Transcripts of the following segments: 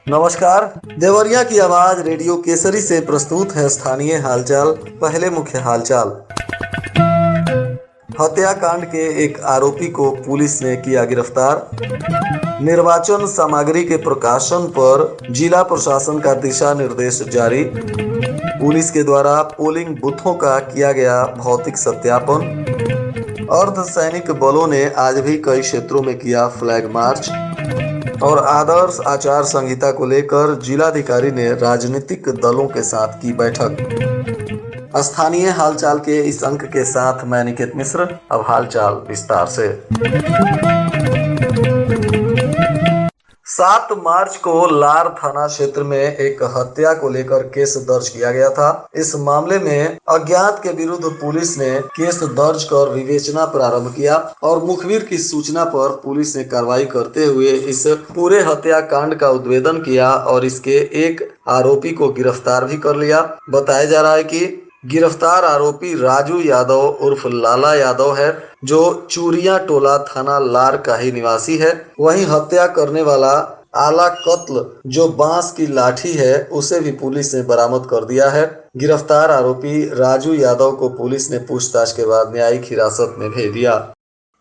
नमस्कार। देवरिया की आवाज रेडियो केसरी से प्रस्तुत है स्थानीय हालचाल। पहले मुख्य हालचाल। हत्याकांड के एक आरोपी को पुलिस ने किया गिरफ्तार। निर्वाचन सामग्री के प्रकाशन पर जिला प्रशासन का दिशा निर्देश जारी। पुलिस के द्वारा पोलिंग बूथों का किया गया भौतिक सत्यापन। अर्धसैनिक बलों ने आज भी कई क्षेत्रों में किया फ्लैग मार्च। और आदर्श आचार संहिता को लेकर जिलाधिकारी ने राजनीतिक दलों के साथ की बैठक। स्थानीय हालचाल के इस अंक के साथ मैं निकेत मिश्र। अब हालचाल विस्तार से। 7 मार्च को लार थाना क्षेत्र में एक हत्या को लेकर केस दर्ज किया गया था। इस मामले में अज्ञात के विरुद्ध पुलिस ने केस दर्ज कर विवेचना प्रारंभ किया और मुखबिर की सूचना पर पुलिस ने कार्रवाई करते हुए इस पूरे हत्याकांड का उद्भेदन किया और इसके एक आरोपी को गिरफ्तार भी कर लिया। बताया जा रहा है कि गिरफ्तार आरोपी राजू यादव उर्फ लाला यादव है, जो चूरिया टोला थाना लार का ही निवासी है। वहीं हत्या करने वाला आला कत्ल जो बांस की लाठी है, उसे भी पुलिस ने बरामद कर दिया है। गिरफ्तार आरोपी राजू यादव को पुलिस ने पूछताछ के बाद न्यायिक हिरासत में भेज दिया।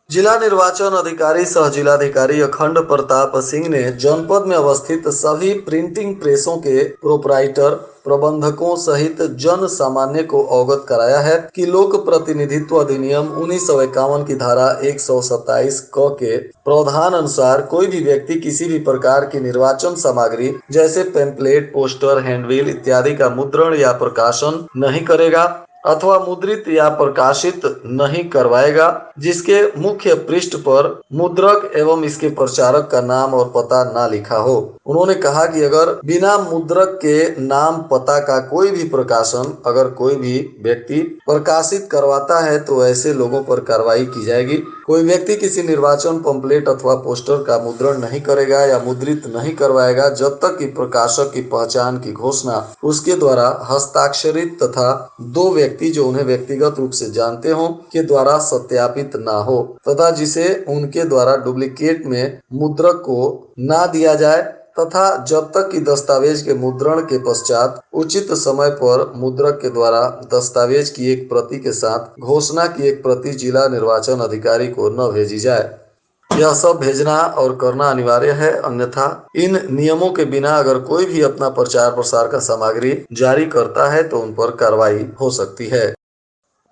जिला निर्वाचन अधिकारी सह जिलाधिकारी अखंड प्रताप सिंह ने जनपद में अवस्थित सभी प्रिंटिंग प्रेसों के प्रोपराइटर प्रबंधकों सहित जन सामान्य को अवगत कराया है कि लोक प्रतिनिधित्व अधिनियम 1951 की धारा 127 क के प्रावधान अनुसार कोई भी व्यक्ति किसी भी प्रकार की निर्वाचन सामग्री जैसे पेम्पलेट, पोस्टर, हैंडबिल इत्यादि का मुद्रण या प्रकाशन नहीं करेगा अथवा मुद्रित या प्रकाशित नहीं करवाएगा जिसके मुख्य पृष्ठ पर मुद्रक एवं इसके प्रचारक का नाम और पता ना लिखा हो। उन्होंने कहा कि अगर बिना मुद्रक के नाम पता का कोई भी प्रकाशन अगर कोई भी व्यक्ति प्रकाशित करवाता है तो ऐसे लोगों पर कार्रवाई की जाएगी। कोई व्यक्ति किसी निर्वाचन पंपलेट अथवा पोस्टर का मुद्रण नहीं करेगा या मुद्रित नहीं करवाएगा जब तक कि प्रकाशक की पहचान की घोषणा उसके द्वारा हस्ताक्षरित तथा 2 व्यक्ति जो उन्हें व्यक्तिगत रूप से जानते हों के द्वारा सत्यापित ना हो तथा जिसे उनके द्वारा डुप्लीकेट में मुद्रक को ना दिया जाए तथा जब तक कि दस्तावेज के मुद्रण के पश्चात उचित समय पर मुद्रक के द्वारा दस्तावेज की एक प्रति के साथ घोषणा की एक प्रति जिला निर्वाचन अधिकारी को न भेजी जाए। यह सब भेजना और करना अनिवार्य है, अन्यथा इन नियमों के बिना अगर कोई भी अपना प्रचार प्रसार का सामग्री जारी करता है तो उन पर कार्रवाई हो सकती है।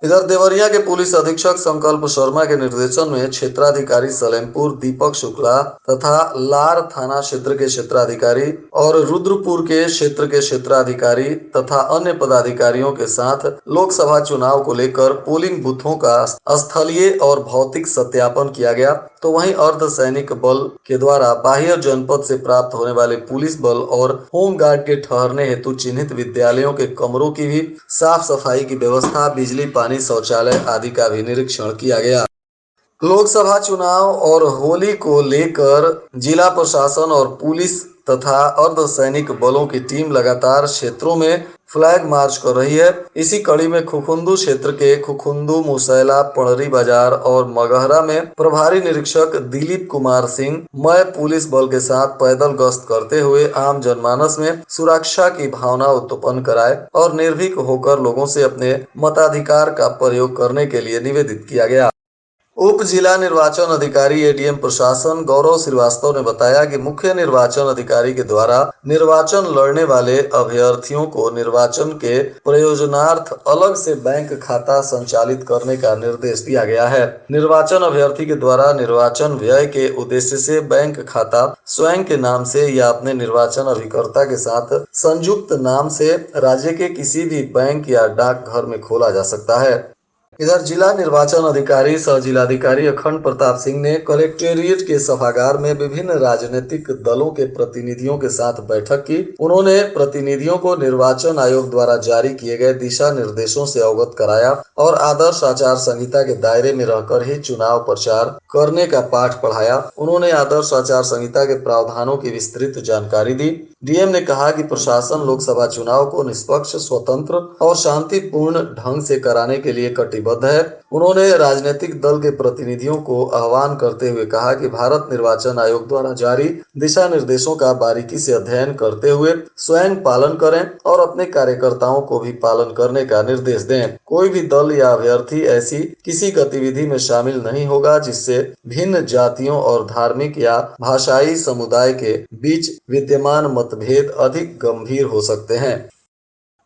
इधर देवरिया के पुलिस अधीक्षक संकल्प शर्मा के निर्देशन में क्षेत्राधिकारी सलेमपुर दीपक शुक्ला तथा लार थाना क्षेत्र के क्षेत्राधिकारी और रुद्रपुर के क्षेत्राधिकारी तथा अन्य पदाधिकारियों के साथ लोकसभा चुनाव को लेकर पोलिंग बूथों का स्थलीय और भौतिक सत्यापन किया गया। तो वहीं अर्धसैनिक बल के द्वारा बाह्य जनपद से प्राप्त होने वाले पुलिस बल और होमगार्ड के ठहरने हेतु चिन्हित विद्यालयों के कमरों की भी साफ सफाई की व्यवस्था, बिजली, पानी, शौचालय आदि का भी निरीक्षण किया गया। लोकसभा चुनाव और होली को लेकर जिला प्रशासन और पुलिस तथा अर्धसैनिक बलों की टीम लगातार क्षेत्रों में फ्लैग मार्च कर रही है। इसी कड़ी में खुखुंदू क्षेत्र के खुखुंदू, मुसैला, पड़री बाजार और मगहरा में प्रभारी निरीक्षक दिलीप कुमार सिंह मय पुलिस बल के साथ पैदल गश्त करते हुए आम जनमानस में सुरक्षा की भावना उत्पन्न कराए और निर्भीक होकर लोगों से अपने मताधिकार का प्रयोग करने के लिए निवेदित किया गया। उप जिला निर्वाचन अधिकारी एडीएम प्रशासन गौरव श्रीवास्तव ने बताया कि मुख्य निर्वाचन अधिकारी के द्वारा निर्वाचन लड़ने वाले अभ्यर्थियों को निर्वाचन के प्रयोजनार्थ अलग से बैंक खाता संचालित करने का निर्देश दिया गया है। निर्वाचन अभ्यर्थी के द्वारा निर्वाचन व्यय के उद्देश्य से बैंक खाता स्वयं के नाम से या अपने निर्वाचन अभिकर्ता के साथ संयुक्त नाम से राज्य के किसी भी बैंक या डाकघर में खोला जा सकता है। इधर जिला निर्वाचन अधिकारी सह जिलाधिकारी अखंड प्रताप सिंह ने कलेक्टेरिएट के सभागार में विभिन्न राजनीतिक दलों के प्रतिनिधियों के साथ बैठक की। उन्होंने प्रतिनिधियों को निर्वाचन आयोग द्वारा जारी किए गए दिशा निर्देशों से अवगत कराया और आदर्श आचार संहिता के दायरे में रहकर ही चुनाव प्रचार करने का पाठ पढ़ाया। उन्होंने आदर्श आचार संहिता के प्रावधानों की विस्तृत जानकारी दी। डीएम ने कहा कि प्रशासन लोकसभा चुनाव को निष्पक्ष, स्वतंत्र और शांतिपूर्ण ढंग से कराने के लिए कटिबद्ध प्रतिबद्ध है। उन्होंने राजनीतिक दल के प्रतिनिधियों को आह्वान करते हुए कहा कि भारत निर्वाचन आयोग द्वारा जारी दिशा निर्देशों का बारीकी से अध्ययन करते हुए स्वयं पालन करें और अपने कार्यकर्ताओं को भी पालन करने का निर्देश दें। कोई भी दल या अभ्यर्थी ऐसी किसी गतिविधि में शामिल नहीं होगा जिससे भिन्न जातियों और धार्मिक या भाषाई समुदाय के बीच विद्यमान मतभेद अधिक गंभीर हो सकते हैं।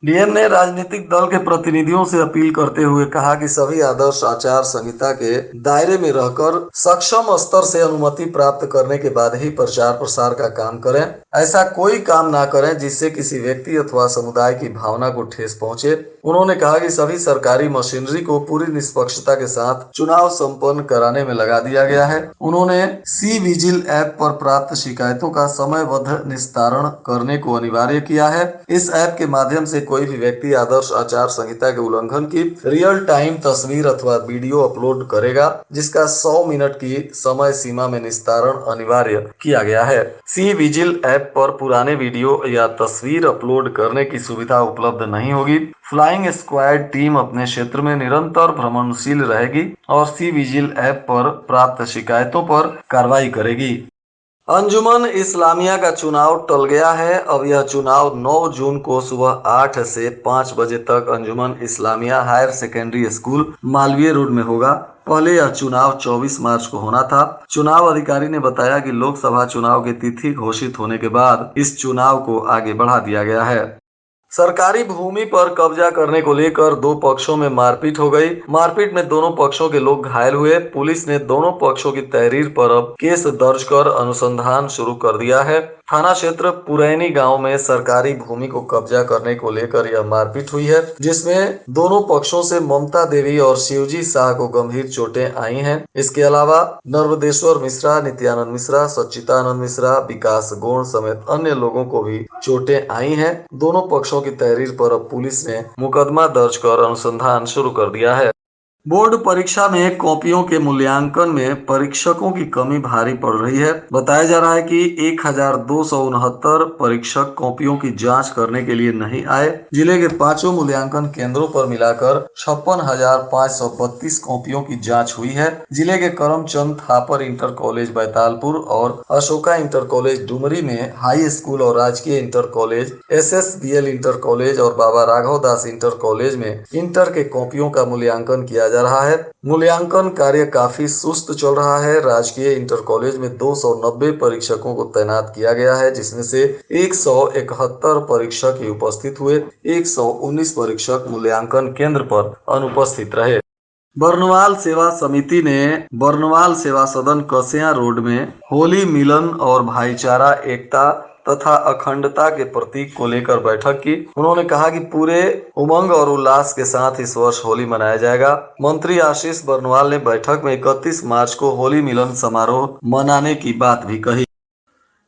डीएम ने राजनीतिक दल के प्रतिनिधियों से अपील करते हुए कहा कि सभी आदर्श आचार संहिता के दायरे में रहकर सक्षम स्तर से अनुमति प्राप्त करने के बाद ही प्रचार प्रसार का काम करें। ऐसा कोई काम ना करें जिससे किसी व्यक्ति अथवा समुदाय की भावना को ठेस पहुंचे। उन्होंने कहा कि सभी सरकारी मशीनरी को पूरी निष्पक्षता के साथ चुनाव संपन्न कराने में लगा दिया गया है। उन्होंने सी विजिल ऐप पर प्राप्त शिकायतों का समयबद्ध निस्तारण करने को अनिवार्य किया है। इस ऐप के माध्यम से कोई भी व्यक्ति आदर्श आचार संहिता के उल्लंघन की रियल टाइम तस्वीर अथवा वीडियो अपलोड करेगा, जिसका 100 मिनट की समय सीमा में निस्तारण अनिवार्य किया गया है। सी विजिल ऐप पर पुराने वीडियो या तस्वीर अपलोड करने की सुविधा उपलब्ध नहीं होगी। फ्लाइंग स्क्वाड टीम अपने क्षेत्र में निरंतर भ्रमणशील रहेगी और सी विजिल ऐप पर प्राप्त शिकायतों पर कार्रवाई करेगी। अंजुमन इस्लामिया का चुनाव टल गया है। अब यह चुनाव 9 जून को सुबह 8 से 5 बजे तक Anjuman Islamia higher secondary school Malviya road में होगा। पहले यह चुनाव 24 मार्च को होना था। चुनाव अधिकारी ने बताया कि लोकसभा चुनाव की तिथि घोषित होने के बाद इस चुनाव को आगे बढ़ा दिया गया है। सरकारी भूमि पर कब्जा करने को लेकर दो पक्षों में मारपीट हो गई। मारपीट में दोनों पक्षों के लोग घायल हुए। पुलिस ने दोनों पक्षों की तहरीर पर अब केस दर्ज कर अनुसंधान शुरू कर दिया है। थाना क्षेत्र पुरैनी गांव में सरकारी भूमि को कब्जा करने को लेकर यह मारपीट हुई है, जिसमें दोनों पक्षों से ममता देवी और शिवजी शाह को गंभीर चोटें आई हैं। इसके अलावा नर्मदेश्वर मिश्रा, नित्यानंद मिश्रा, सच्चिदानंद मिश्रा, विकास गोण समेत अन्य लोगों को भी चोटें आई हैं। दोनों पक्षों की तहरीर पर अब पुलिस ने मुकदमा दर्ज कर अनुसंधान शुरू कर दिया है। बोर्ड परीक्षा में कॉपियों के मूल्यांकन में परीक्षकों की कमी भारी पड़ रही है। बताया जा रहा है कि 1269 परीक्षक कॉपियों की जांच करने के लिए नहीं आए। जिले के 5 मूल्यांकन केंद्रों पर मिलाकर 56,532 कॉपियों की जांच हुई है। जिले के करमचंद थापर इंटर कॉलेज बैतालपुर और अशोका इंटर कॉलेज डुमरी में हाई स्कूल और राजकीय inter college, SSBL inter college और बाबा राघव दास इंटर कॉलेज में इंटर के कॉपियों का मूल्यांकन किया जा रहा है। मूल्यांकन कार्य काफी सुस्त चल रहा है। राजकीय इंटर कॉलेज में 290 परीक्षकों को तैनात किया गया है, जिसमें से 171 परीक्षक ही उपस्थित हुए। 119 परीक्षक मूल्यांकन केंद्र पर अनुपस्थित रहे। बरनवाल सेवा समिति ने बरनवाल सेवा सदन कसिया रोड में होली मिलन और भाईचारा, एकता तथा अखंडता के प्रतीक को लेकर बैठक की। उन्होंने कहा कि पूरे उमंग और उल्लास के साथ इस वर्ष होली मनाया जाएगा। मंत्री आशीष बरनवाल ने बैठक में 31 मार्च को होली मिलन समारोह मनाने की बात भी कही।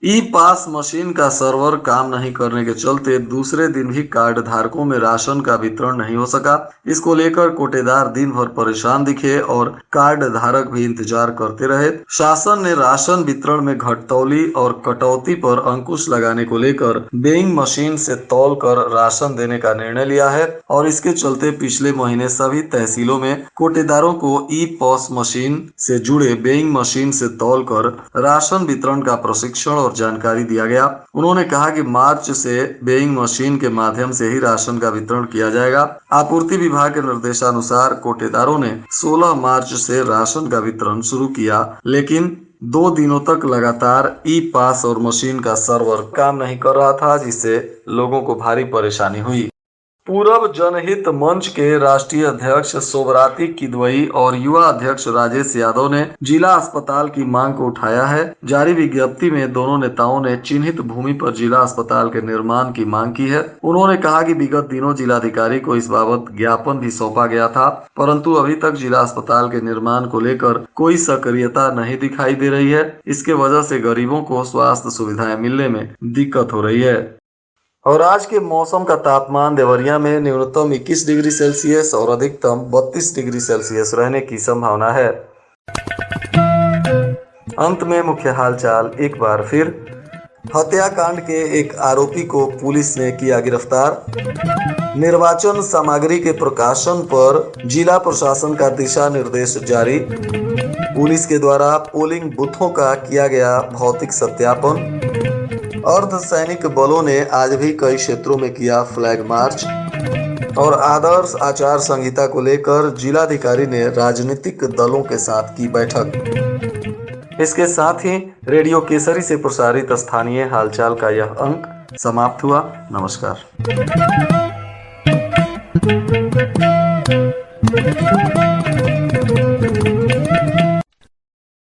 ई पास मशीन का सर्वर काम नहीं करने के चलते दूसरे दिन भी कार्ड धारकों में राशन का वितरण नहीं हो सका। इसको लेकर कोटेदार दिन भर परेशान दिखे और कार्ड धारक भी इंतजार करते रहे। शासन ने राशन वितरण में घटतौली और कटौती पर अंकुश लगाने को लेकर वेइंग मशीन से तौल कर राशन देने का निर्णय लिया है और इसके चलते पिछले महीने सभी तहसीलों में कोटेदारों को ई पॉस मशीन से जुड़े वेइंग मशीन से तौल कर राशन वितरण का प्रशिक्षण और जानकारी दिया गया। उन्होंने कहा कि मार्च से वेइंग मशीन के माध्यम से ही राशन का वितरण किया जाएगा। आपूर्ति विभाग के निर्देशानुसार कोटेदारों ने 16 मार्च से राशन का वितरण शुरू किया, लेकिन 2 दिनों तक लगातार ई पास और मशीन का सर्वर काम नहीं कर रहा था, जिससे लोगों को भारी परेशानी हुई। पूरब जनहित मंच के राष्ट्रीय अध्यक्ष सोबराती किदवई और युवा अध्यक्ष राजेश यादव ने जिला अस्पताल की मांग को उठाया है। जारी विज्ञप्ति में दोनों नेताओं ने चिन्हित भूमि पर जिला अस्पताल के निर्माण की मांग की है। उन्होंने कहा कि विगत दिनों जिलाधिकारी को इस बाबत ज्ञापन भी सौंपा गया था, परंतु अभी तक जिला अस्पताल के निर्माण को लेकर कोई सक्रियता नहीं दिखाई दे रही है। इसके वजह से गरीबों को स्वास्थ्य सुविधाएं मिलने में दिक्कत हो रही है। और आज के मौसम का तापमान देवरिया में न्यूनतम 21 डिग्री सेल्सियस और अधिकतम 32 डिग्री सेल्सियस रहने की संभावना है। अंत में मुख्य हालचाल एक बार फिर। हत्याकांड के एक आरोपी को पुलिस ने किया गिरफ्तार। निर्वाचन सामग्री के प्रकाशन पर जिला प्रशासन का दिशा निर्देश जारी। पुलिस के द्वारा पोलिंग बूथों का किया गया भौतिक सत्यापन। अर्धसैनिक बलों ने आज भी कई क्षेत्रों में किया फ्लैग मार्च। और आदर्श आचार संहिता को लेकर जिलाधिकारी ने राजनीतिक दलों के साथ की बैठक। इसके साथ ही रेडियो केसरी से प्रसारित स्थानीय हालचाल का यह अंक समाप्त हुआ। नमस्कार।